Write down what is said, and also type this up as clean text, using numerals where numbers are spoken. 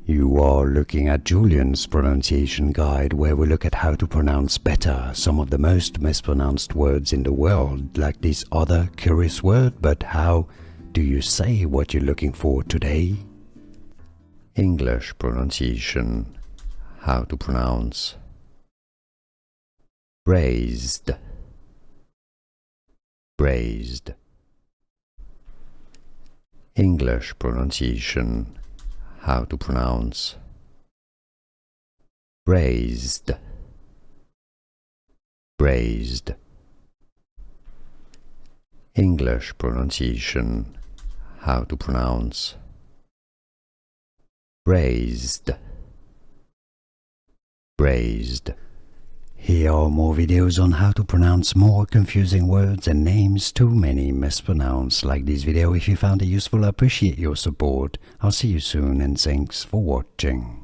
You are looking at Julian's pronunciation guide, where we look at how to pronounce better some of the most mispronounced words in the world, like this other curious word. But how do you say what you're looking for today? English pronunciation. How to pronounce braised, braised. English pronunciation. How to pronounce braised, braised. English pronunciation. How to pronounce braised, braised. Here are more videos on how to pronounce more confusing words and names too many mispronounced. Like this video if you found it useful. I appreciate your support. I'll see you soon and thanks for watching.